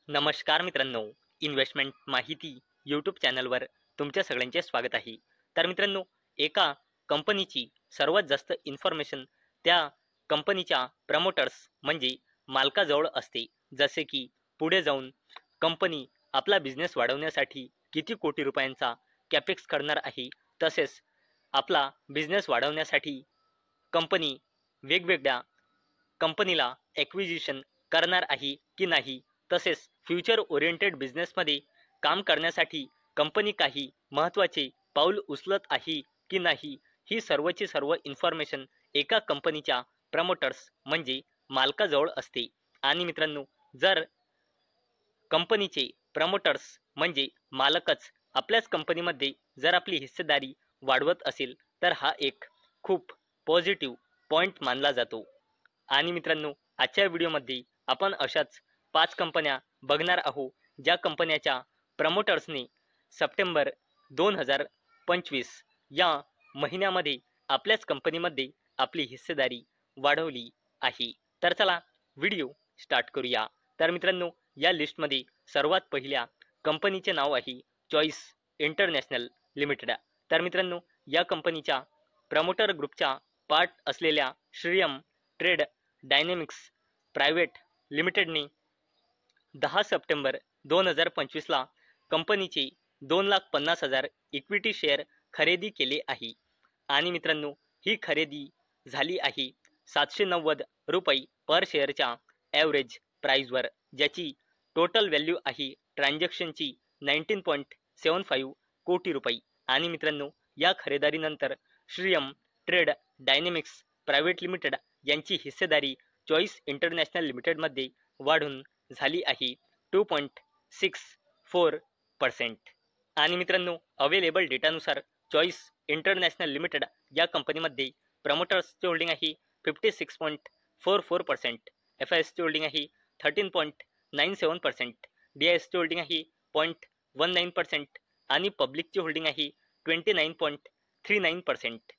नमस्कार मित्रांनो, इन्व्हेस्टमेंट माहिती यूट्यूब चॅनलवर तुमच्या सगळ्यांचे स्वागत आहे. तर मित्रांनो, एका कंपनीची सर्वात जास्त इन्फॉर्मेशन त्या कंपनीच्या प्रमोटर्स म्हणजे मालकाजवळ असते. जसे की पुढे जाऊन कंपनी आपला बिझनेस वाढवण्यासाठी किती कोटी रुपयांचा कॅपेक्स करणार आहे, तसेच आपला बिझनेस वाढवण्यासाठी कंपनी वेगवेगळ्या कंपनीला ॲक्विजिशन करणार आहे की नाही, तसेच फ्युचर ओरिएंटेड बिझनेसमध्ये काम करण्यासाठी कंपनी काही महत्त्वाचे पाऊल उचलत आहे की नाही, ही सर्वची सर्व इन्फॉर्मेशन एका कंपनीच्या प्रमोटर्स म्हणजे मालकाजवळ असते. आणि मित्रांनो, जर कंपनीचे प्रमोटर्स म्हणजे मालकच आपल्याच कंपनीमध्ये जर आपली हिस्सेदारी वाढवत असेल, तर हा एक खूप पॉझिटिव्ह पॉईंट मानला जातो. आणि मित्रांनो, आजच्या व्हिडिओमध्ये आपण अशाच 5 कंपन्या बघणार आहोत, ज्या कंपन्याच्या प्रमोटर्सने सप्टेंबर 2025 या महिन्यामध्ये आपल्याच कंपनीमध्ये आपली हिस्सेदारी वाढवली आहे. तर चला व्हिडिओ स्टार्ट करूया. तर मित्रांनो, या लिस्टमध्ये सर्वात पहिल्या कंपनीचे नाव आहे चॉईस इंटरनॅशनल लिमिटेड. तर मित्रांनो, या कंपनीच्या प्रमोटर ग्रुपच्या पार्ट असलेल्या श्रीयम ट्रेड डायनेमिक्स प्रायव्हेट लिमिटेडने 10 सप्टेंबर 2025ला कंपनीचे 2,50,000 इक्विटी शेअर खरेदी केले आहे. आणि मित्रांनो, ही खरेदी झाली आहे 790 रुपये पर शेअरच्या ॲव्हरेज प्राईजवर, ज्याची टोटल व्हॅल्यू आहे ट्रान्झॅक्शनची 19.75 कोटी रुपये. आणि मित्रांनो, या खरेदीनंतर श्रीयम ट्रेड डायनेमिक्स प्रायव्हेट लिमिटेड यांची हिस्सेदारी चॉईस इंटरनॅशनल लिमिटेडमध्ये वाढून झाली आहे 2.64%. आणि मित्रांनो, अवेलेबल डेटानुसार चॉईस इंटरनॅशनल लिमिटेड या कंपनीमध्ये प्रमोटर्सचे होल्डिंग आहे 56.44%, FISचे होल्डिंग आहे 13.97%, DISचे होल्डिंग आहे 0.19% आणि पब्लिकचे होल्डिंग आहे 29.39%.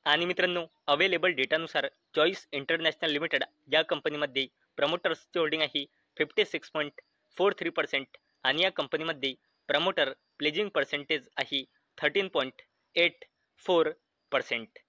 आणि मित्रांनो, अवेलेबल डेटानुसार चॉईस इंटरनॅशनल लिमिटेड या कंपनीमध्ये प्रमोटर्सचे होल्डिंग आहे 56.43% आणि या कंपनीमध्ये प्रमोटर प्लेजिंग पर्सेंटेज आहे 13.84%.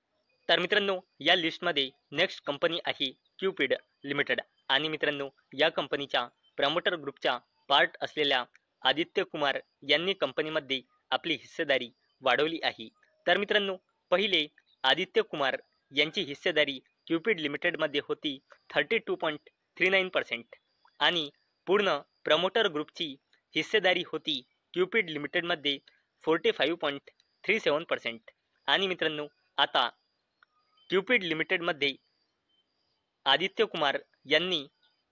तर मित्रांनो, या लिस्टमध्ये नेक्स्ट कंपनी आहे क्युपिड लिमिटेड. आणि मित्रांनो, या कंपनीच्या प्रमोटर ग्रुपच्या पार्ट असलेल्या आदित्य कुमार यांनी कंपनीमध्ये आपली हिस्सेदारी वाढवली आहे. तर मित्रांनो, पहिले आदित्य कुमार यांची हिस्सेदारी क्युपिड लिमिटेडमध्ये होती 32.39% आणि पूर्ण प्रमोटर ग्रुपची हिस्सेदारी होती क्युपिड लिमिटेडमध्ये 45.37%. आणि मित्रांनो, आता क्युपिड लिमिटेडमध्ये आदित्य कुमार यांनी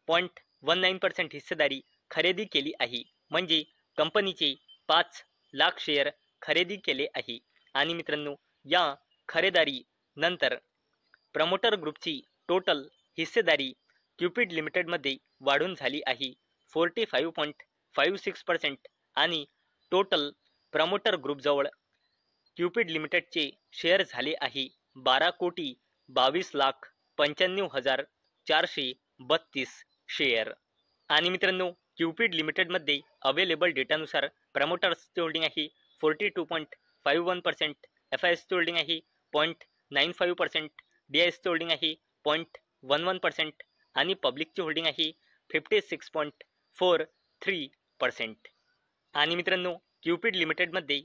0.19% हिस्सेदारी खरेदी केली आहे, म्हणजे कंपनीचे 5 लाख शेअर खरेदी केले आहे. आणि मित्रांनो, या खरेदारी नंतर प्रमोटर ग्रुपची टोटल हिस्सेदारी क्युपिड लिमिटेडमध्ये वाढून झाली आहे 45.56% आणि टोटल प्रमोटर ग्रुपजवळ क्युपिड लिमिटेडचे शेअर झाले आहे 12,92,95,432 शेअर. आणि मित्रांनो, क्युपिड लिमिटेडमध्ये अवेलेबल डेटानुसार प्रमोटर्सचे होल्डिंग आहे 42.51%, FISचे होल्डिंग आहे 0.95%, DISचे होल्डिंग आहे 0.11% आणि पब्लिकचे होल्डिंग आहे 56.43%. आणि मित्रांनो, क्युपिड लिमिटेडमध्ये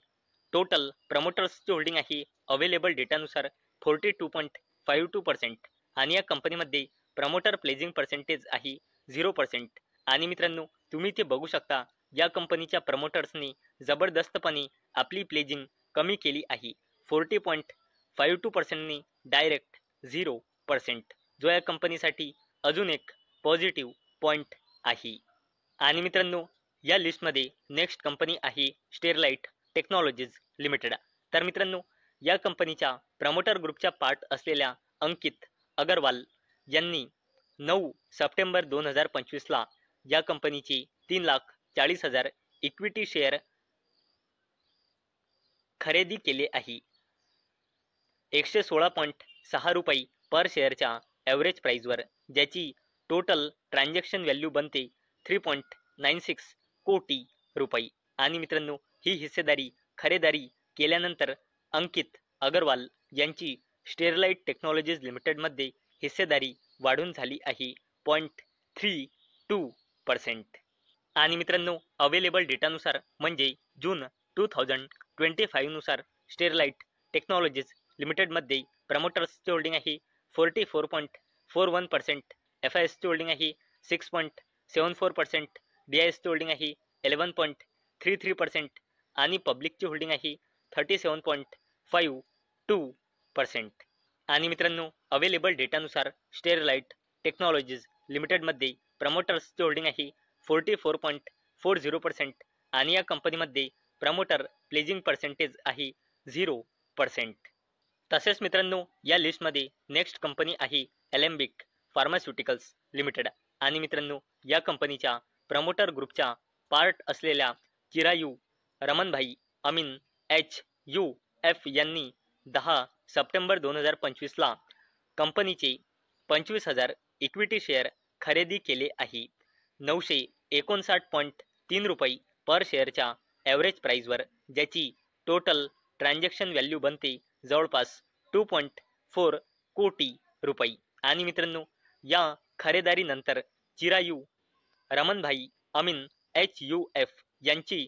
टोटल प्रमोटर्सचे होल्डिंग आहे अवेलेबल डेटानुसार 42.52% आणि या कंपनीमध्ये प्रमोटर प्लेजिंग पर्सेंटेज आहे 0%. आणि मित्रांनो, तुम्ही ते बघू शकता, या कंपनीच्या प्रमोटर्सनी जबरदस्तपणे आपली प्लेजिंग कमी केली आहे 40.52%नी डायरेक्ट 0%, जो या कंपनीसाठी अजून एक पॉझिटिव्ह पॉईंट आहे. आणि मित्रांनो, या लिस्टमध्ये नेक्स्ट कंपनी आहे स्टेरलाइट टेक्नॉलॉजीज लिमिटेड. तर मित्रांनो, या कंपनीच्या प्रमोटर ग्रुपच्या पार्ट असलेल्या अंकित अगरवाल यांनी 9 सप्टेंबर 2025ला या कंपनीचे 3,40,000 इक्विटी शेअर खरेदी केले आहे 116.6 रुपये पर शेअरच्या ॲव्हरेज प्राईजवर, ज्याची टोटल ट्रान्झॅक्शन व्हॅल्यू बनते 2.96 कोटी रुपये. आणि मित्रांनो, ही हिस्सेदारी खरेदी केल्यानंतर अंकित अग्रवाल यांची स्टेरलाइट टेक्नॉलॉजीज लिमिटेडमध्ये हिस्सेदारी वाढून झाली आहे 0.32%. आणि मित्रांनो, अवेलेबल डेटानुसार म्हणजे जून 2025 नुसार स्टेरलाइट टेक्नॉलॉजीज लिमिटेडमध्ये प्रमोटर्सचे होल्डिंग आहे 44.41%, FISचे होल्डिंग आहे 6.74%, DISचे होल्डिंग आहे 11.33% आणि पब्लिकचे होल्डिंग आहे 37.52%. आणि मित्रांनो, अवेलेबल डेटानुसार स्टेरलाइट टेक्नॉलॉजीज लिमिटेडमध्ये प्रमोटर्सचे होल्डिंग आहे 44.40% आणि या कंपनीमध्ये प्रमोटर प्लेजिंग पर्सेंटेज आहे 0%. तसेच मित्रांनो, या लिस्टमध्ये नेक्स्ट कंपनी आहे एलेम्बिक फार्मास्युटिकल्स लिमिटेड. आणि मित्रांनो, या कंपनीच्या प्रमोटर ग्रुपच्या पार्ट असलेल्या चिरायू रमणभाई अमीन HUF यांनी 10 सप्टेंबर 2025 ला कंपनीचे 25,000 इक्विटी शेअर खरेदी केले आहे 959.3 रुपये पर शेअरच्या ॲव्हरेज प्राईजवर, ज्याची टोटल ट्रान्झॅक्शन व्हॅल्यू बनते जवळपास 2.4 कोटी रुपये. आणि मित्रांनो, या खरेदारीनंतर चिरायू रमणभाई अमीन HUF यांची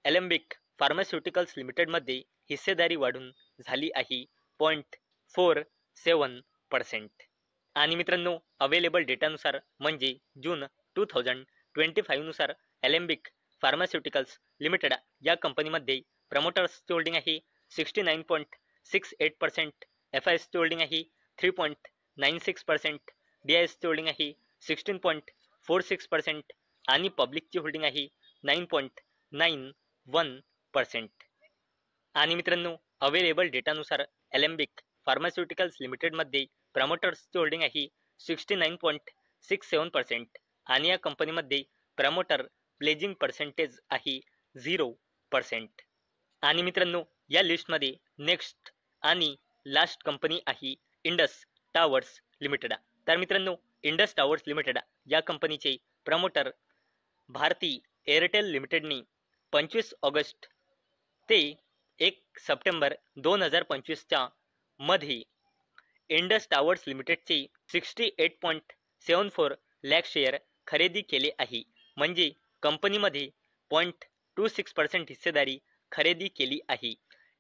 एलेम्बिक फार्मास्युटिकल्स लिमिटेडमध्ये हिस्सेदारी वाढून झाली आहे 0.47%. आणि मित्रांनो, अवेलेबल डेटानुसार म्हणजे जून 2025 नुसार एलेम्बिक फार्मास्युटिकल्स लिमिटेड या कंपनीमध्ये प्रमोटर्सचे होल्डिंग आहे 69.68%, FISचे होल्डिंग आहे 3.96%, DISचे होल्डिंग आहे 16.46% आणि पब्लिकची होल्डिंग आहे 9.91%. आणि मित्रांनो, अवेलेबल डेटानुसार एलेम्बिक फार्मास्युटिकल्स लिमिटेडमध्ये प्रमोटर्सचे होल्डिंग आहे 69.67% आणि या कंपनीमध्ये प्रमोटर प्लेजिंग पर्सेंटेज आहे 0%. आणि मित्रांनो, या लिस्टमध्ये नेक्स्ट आणि लास्ट कंपनी आहे इंडस टावर्स लिमिटेड. तर मित्रांनो, इंडस टावर्स लिमिटेड या कंपनीचे प्रमोटर भारती एअरटेल लिमिटेडने 25 ऑगस्ट ते 1 सप्टेंबर 2025च्या मध्ये इंडस टावर्स लिमिटेडचे 68.74 लाख शेअर खरेदी केले आहे. म्हणजे कंपनीमध्ये 0.26% हिस्सेदारी खरेदी केली आहे.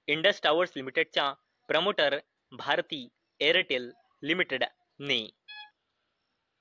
इंडस टावर्स लिमिटेडच्या प्रमोटर भारती एअरटेल लिमिटेडने.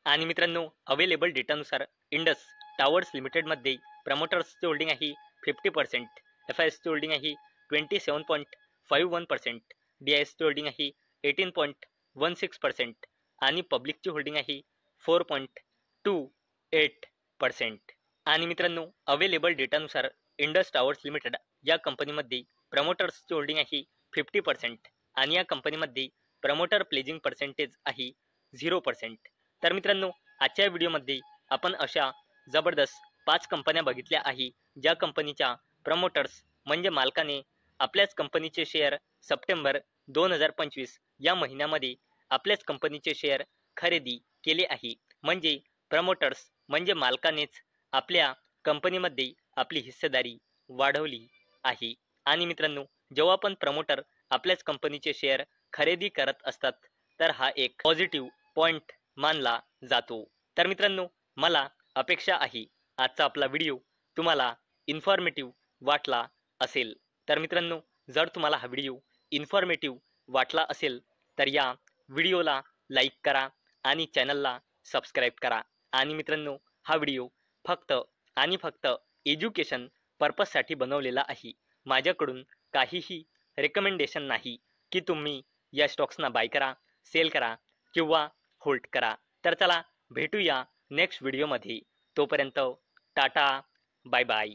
आणि मित्रांनो, अवेलेबल डेटानुसार इंडस टावर्स लिमिटेडमध्ये प्रमोटर्सचे होल्डिंग आहे 50%, FISचे होल्डिंग आहे 27.51%, DISचे होल्डिंग आहे 18.16% आणि पब्लिकची होल्डिंग आहे 4.28%. आणि मित्रांनो, अवेलेबल डेटानुसार इंडस टावर्स लिमिटेड या कंपनीमध्ये प्रमोटर्सचे होल्डिंग आहे 50% आणि या कंपनीमध्ये प्रमोटर प्लेजिंग पर्सेंटेज आहे 0%. तर मित्रांनो, आजच्या व्हिडिओमध्ये आपण अशा जबरदस्त 5 कंपन्या बघितल्या आहे ज्या कंपनीच्या प्रमोटर्स म्हणजे मालकाने आपल्याच कंपनीचे शेअर सप्टेंबर 2025 या महिन्यामध्ये आपल्याच कंपनीचे शेअर खरेदी केले आहे. म्हणजे प्रमोटर्स म्हणजे मालकानेच आपल्या कंपनीमध्ये आपली हिस्सेदारी वाढवली आहे. आणि मित्रांनो, जेव्हा पण प्रमोटर आपल्याच कंपनीचे शेअर खरेदी करत असतात तर हा एक पॉझिटिव्ह पॉइंट मानला जातो. तर मित्रांनो, मला अपेक्षा आहे आजचा आपला व्हिडिओ तुम्हाला इन्फॉर्मेटिव्ह वाटला असेल. तर मित्रांनो, जर तुम्हाला हा व्हिडिओ इन्फॉर्मेटिव्ह वाटला असेल तर या व्हिडिओला लाईक करा आणि चॅनलला सबस्क्राईब करा. आणि मित्रांनो, हा व्हिडिओ फक्त आणि फक्त एज्युकेशन पर्पजसाठी बनवलेला आहे. माझ्याकडून काहीही रेकमेंडेशन नाही की तुम्ही या स्टॉक्सना बाय करा, सेल करा किंवा होल्ड करा. तर चला भेटूया नेक्स्ट व्हिडिओमध्ये. तोपर्यंत टाटा, बाय बाय.